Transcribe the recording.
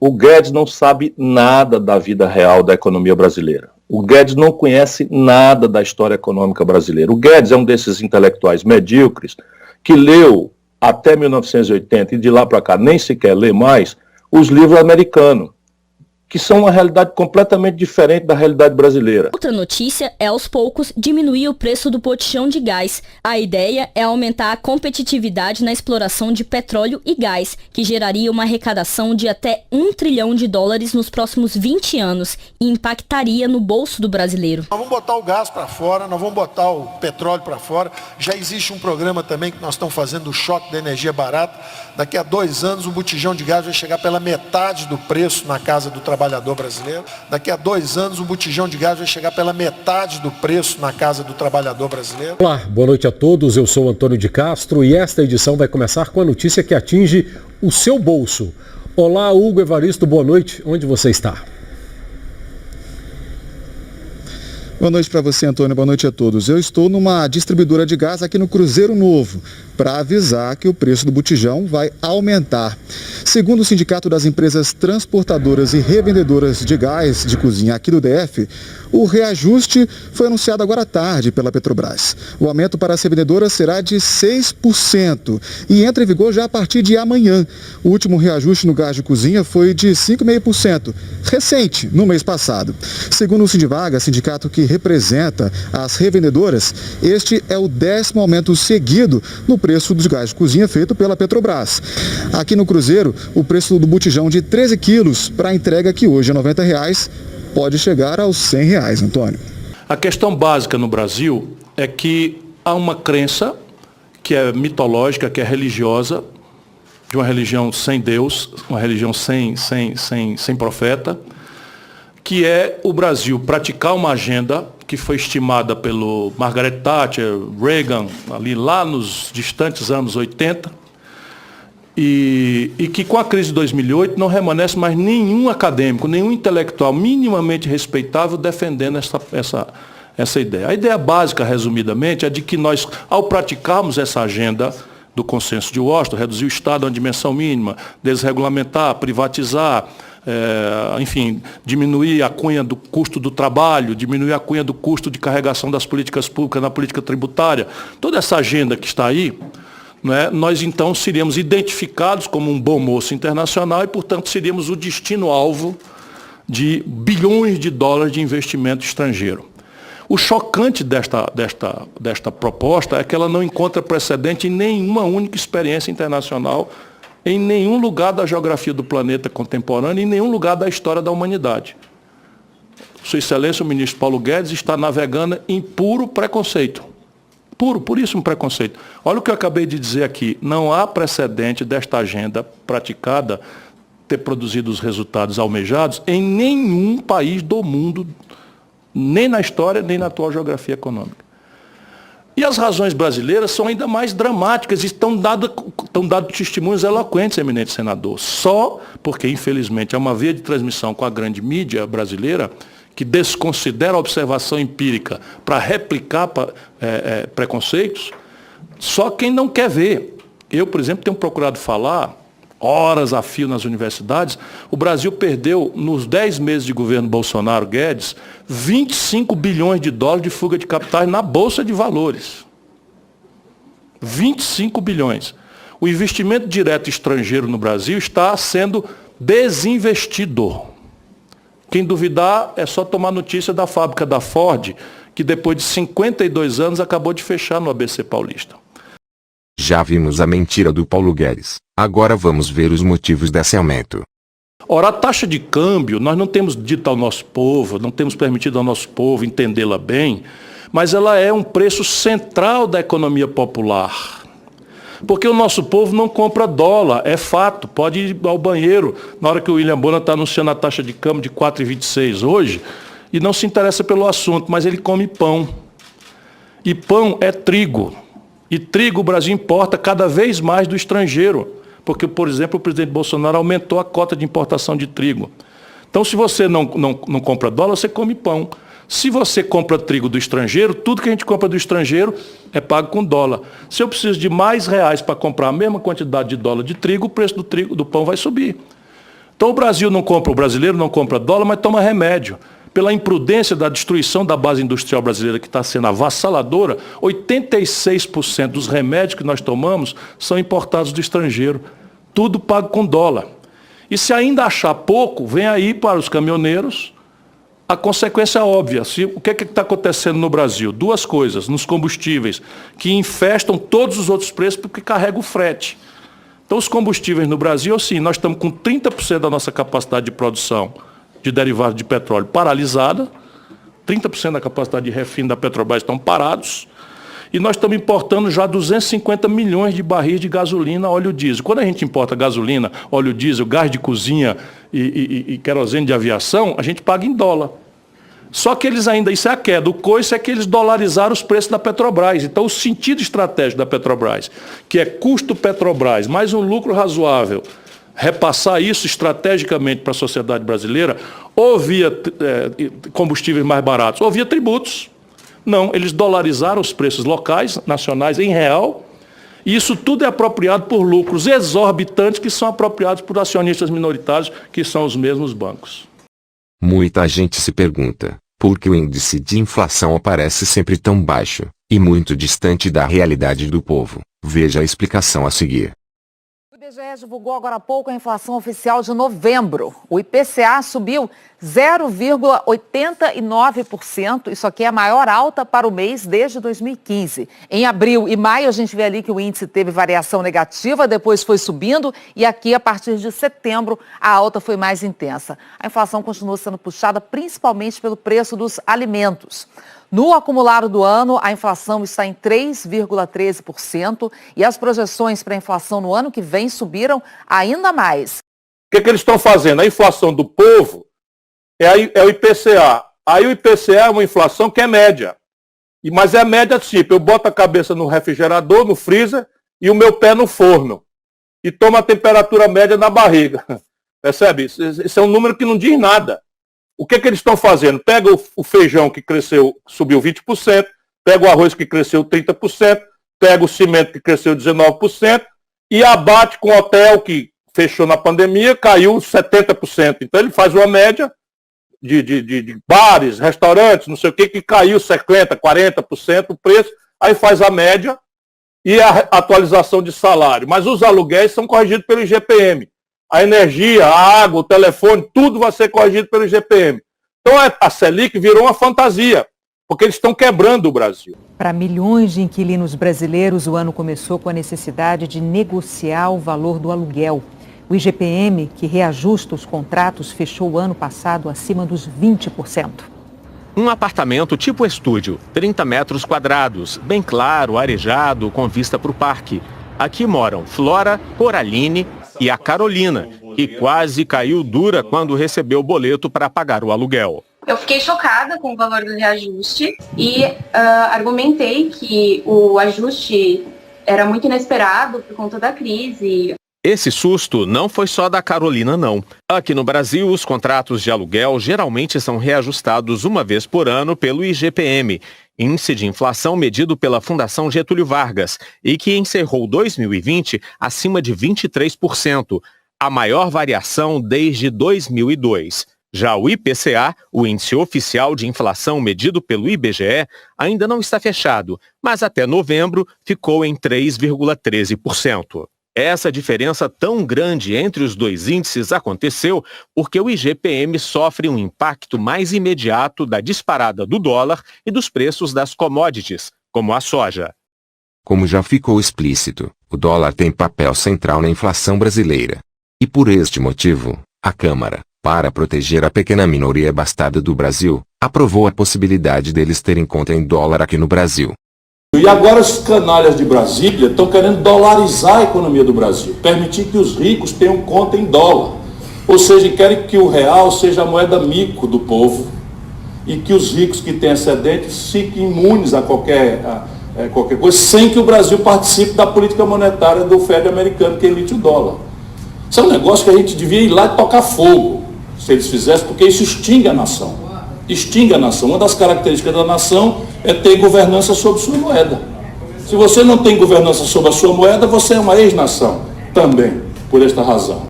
O Guedes não sabe nada da vida real da economia brasileira. O Guedes não conhece nada da história econômica brasileira. O Guedes é um desses intelectuais medíocres que leu até 1980 e de lá para cá nem sequer lê mais os livros americanos, que são uma realidade completamente diferente da realidade brasileira. Outra notícia é, aos poucos, diminuir o preço do botijão de gás. A ideia é aumentar a competitividade na exploração de petróleo e gás, que geraria uma arrecadação de até US$ 1 trilhão nos próximos 20 anos e impactaria no bolso do brasileiro. Nós vamos botar o gás para fora, nós vamos botar o petróleo para fora. Já existe um programa também que nós estamos fazendo, o choque da energia barata. Daqui a 2 anos o botijão de gás vai chegar pela metade do preço na casa do trabalhador brasileiro. Daqui a 2 anos o botijão de gás vai chegar pela metade do preço na casa do trabalhador brasileiro. Olá, boa noite a todos, eu sou Antônio de Castro e esta edição vai começar com a notícia que atinge o seu bolso. Olá, Hugo Evaristo, boa noite, onde você está? Boa noite para você, Antônio. Boa noite a todos. Eu estou numa distribuidora de gás aqui no Cruzeiro Novo para avisar que o preço do botijão vai aumentar. Segundo o Sindicato das Empresas Transportadoras e Revendedoras de Gás de Cozinha aqui do DF, o reajuste foi anunciado agora à tarde pela Petrobras. O aumento para as revendedoras será de 6% e entra em vigor já a partir de amanhã. O último reajuste no gás de cozinha foi de 5,5%, recente, no mês passado. Segundo o Sindivaga, sindicato que representa as revendedoras, este é o 10º aumento seguido no preço dos gás de cozinha feito pela Petrobras. Aqui no Cruzeiro, o preço do botijão de 13 quilos para entrega, que hoje é R$ 90, pode chegar aos R$ 100, Antônio. A questão básica no Brasil é que há uma crença que é mitológica, que é religiosa, de uma religião sem Deus, uma religião sem profeta, que é o Brasil praticar uma agenda que foi estimada pelo Margaret Thatcher, Reagan, ali lá nos distantes anos 80, e que com a crise de 2008 não remanesce mais nenhum acadêmico, nenhum intelectual minimamente respeitável defendendo essa ideia. A ideia básica, resumidamente, é de que nós, ao praticarmos essa agenda do consenso de Washington, reduzir o Estado a uma dimensão mínima, desregulamentar, privatizar, enfim, diminuir a cunha do custo do trabalho, diminuir a cunha do custo de carregação das políticas públicas na política tributária, toda essa agenda que está aí, né, nós então seríamos identificados como um bom moço internacional e, portanto, seríamos o destino-alvo de bilhões de dólares de investimento estrangeiro. O chocante desta proposta é que ela não encontra precedente em nenhuma única experiência internacional, em nenhum lugar da geografia do planeta contemporâneo, em nenhum lugar da história da humanidade. Sua Excelência, o ministro Paulo Guedes, está navegando em puro preconceito. Puríssimo preconceito. Olha o que eu acabei de dizer aqui. Não há precedente desta agenda praticada ter produzido os resultados almejados em nenhum país do mundo, nem na história, nem na atual geografia econômica. E as razões brasileiras são ainda mais dramáticas e estão dando testemunhos eloquentes, eminente senador. Só porque, infelizmente, há uma via de transmissão com a grande mídia brasileira que desconsidera a observação empírica para replicar preconceitos, só quem não quer ver. Eu, por exemplo, tenho procurado falar, horas a fio nas universidades, o Brasil perdeu, nos 10 meses de governo Bolsonaro-Guedes, 25 bilhões de dólares de fuga de capitais na Bolsa de Valores. 25 bilhões. O investimento direto estrangeiro no Brasil está sendo desinvestido. Quem duvidar é só tomar notícia da fábrica da Ford, que depois de 52 anos acabou de fechar no ABC Paulista. Já vimos a mentira do Paulo Guedes. Agora vamos ver os motivos desse aumento. Ora, a taxa de câmbio, nós não temos dito ao nosso povo, não temos permitido ao nosso povo entendê-la bem, mas ela é um preço central da economia popular. Porque o nosso povo não compra dólar, é fato. Pode ir ao banheiro na hora que o William Bonner está anunciando a taxa de câmbio de 4,26 hoje e não se interessa pelo assunto, mas ele come pão. E pão é trigo. E trigo o Brasil importa cada vez mais do estrangeiro. Porque, por exemplo, o presidente Bolsonaro aumentou a cota de importação de trigo. Então, se você não compra dólar, você come pão. Se você compra trigo do estrangeiro, tudo que a gente compra do estrangeiro é pago com dólar. Se eu preciso de mais reais para comprar a mesma quantidade de dólar de trigo, o preço do pão vai subir. Então o brasileiro não compra dólar, mas toma remédio. Pela imprudência da destruição da base industrial brasileira, que está sendo avassaladora, 86% dos remédios que nós tomamos são importados do estrangeiro. Tudo pago com dólar. E se ainda achar pouco, vem aí para os caminhoneiros a consequência óbvia. O que está acontecendo no Brasil? Duas coisas, nos combustíveis, que infestam todos os outros preços porque carregam o frete. Então, os combustíveis no Brasil, sim, nós estamos com 30% da nossa capacidade de produção de derivados de petróleo paralisada, 30% da capacidade de refino da Petrobras estão parados, e nós estamos importando já 250 milhões de barris de gasolina, óleo diesel. Quando a gente importa gasolina, óleo diesel, gás de cozinha e querosene de aviação, a gente paga em dólar. Só que eles ainda, isso é a queda, o coice é que eles dolarizaram os preços da Petrobras. Então, o sentido estratégico da Petrobras, que é custo Petrobras, mais um lucro razoável, repassar isso estrategicamente para a sociedade brasileira, ou via combustíveis mais baratos, ou via tributos. Não, eles dolarizaram os preços locais, nacionais, em real, e isso tudo é apropriado por lucros exorbitantes que são apropriados por acionistas minoritários, que são os mesmos bancos. Muita gente se pergunta, por que o índice de inflação aparece sempre tão baixo, e muito distante da realidade do povo? Veja a explicação a seguir. O IBGE divulgou agora há pouco a inflação oficial de novembro. O IPCA subiu 0,89%. Isso aqui é a maior alta para o mês desde 2015. Em abril e maio, a gente vê ali que o índice teve variação negativa, depois foi subindo e aqui, a partir de setembro, a alta foi mais intensa. A inflação continua sendo puxada principalmente pelo preço dos alimentos. No acumulado do ano, a inflação está em 3,13% e as projeções para a inflação no ano que vem subiram ainda mais. O que eles estão fazendo? A inflação do povo é o IPCA. Aí o IPCA é uma inflação que é média. Mas é média tipo, eu boto a cabeça no refrigerador, no freezer, e o meu pé no forno. E tomo a temperatura média na barriga. Percebe? Isso é um número que não diz nada. O que eles estão fazendo? Pega o feijão que cresceu, subiu 20%, pega o arroz que cresceu 30%, pega o cimento que cresceu 19% e abate com o hotel que fechou na pandemia, caiu 70%. Então ele faz uma média de bares, restaurantes, não sei o que caiu 50%, 40% o preço, aí faz a média e a atualização de salário. Mas os aluguéis são corrigidos pelo IGPM. A energia, a água, o telefone, tudo vai ser corrigido pelo IGPM. Então a Selic virou uma fantasia, porque eles estão quebrando o Brasil. Para milhões de inquilinos brasileiros, o ano começou com a necessidade de negociar o valor do aluguel. O IGPM, que reajusta os contratos, fechou o ano passado acima dos 20%. Um apartamento tipo estúdio, 30 metros quadrados, bem claro, arejado, com vista para o parque. Aqui moram Flora, Coraline e a Carolina, que quase caiu dura quando recebeu o boleto para pagar o aluguel. Eu fiquei chocada com o valor do reajuste e argumentei que o ajuste era muito inesperado por conta da crise. Esse susto não foi só da Carolina, não. Aqui no Brasil, os contratos de aluguel geralmente são reajustados uma vez por ano pelo IGPM, índice de inflação medido pela Fundação Getúlio Vargas, e que encerrou 2020 acima de 23%, a maior variação desde 2002. Já o IPCA, o índice oficial de inflação medido pelo IBGE, ainda não está fechado, mas até novembro ficou em 3,13%. Essa diferença tão grande entre os dois índices aconteceu porque o IGPM sofre um impacto mais imediato da disparada do dólar e dos preços das commodities, como a soja. Como já ficou explícito, o dólar tem papel central na inflação brasileira. E por este motivo, a Câmara, para proteger a pequena minoria abastada do Brasil, aprovou a possibilidade deles terem conta em dólar aqui no Brasil. E agora os canalhas de Brasília estão querendo dolarizar a economia do Brasil, permitir que os ricos tenham conta em dólar. Ou seja, querem que o real seja a moeda mico do povo e que os ricos que têm excedentes fiquem imunes a qualquer coisa, sem que o Brasil participe da política monetária do Fed americano, que emite o dólar. Isso é um negócio que a gente devia ir lá e tocar fogo, se eles fizessem, porque isso extingue a nação. Extingue a nação. Uma das características da nação é ter governança sobre sua moeda. Se você não tem governança sobre a sua moeda, você é uma ex-nação também, por esta razão.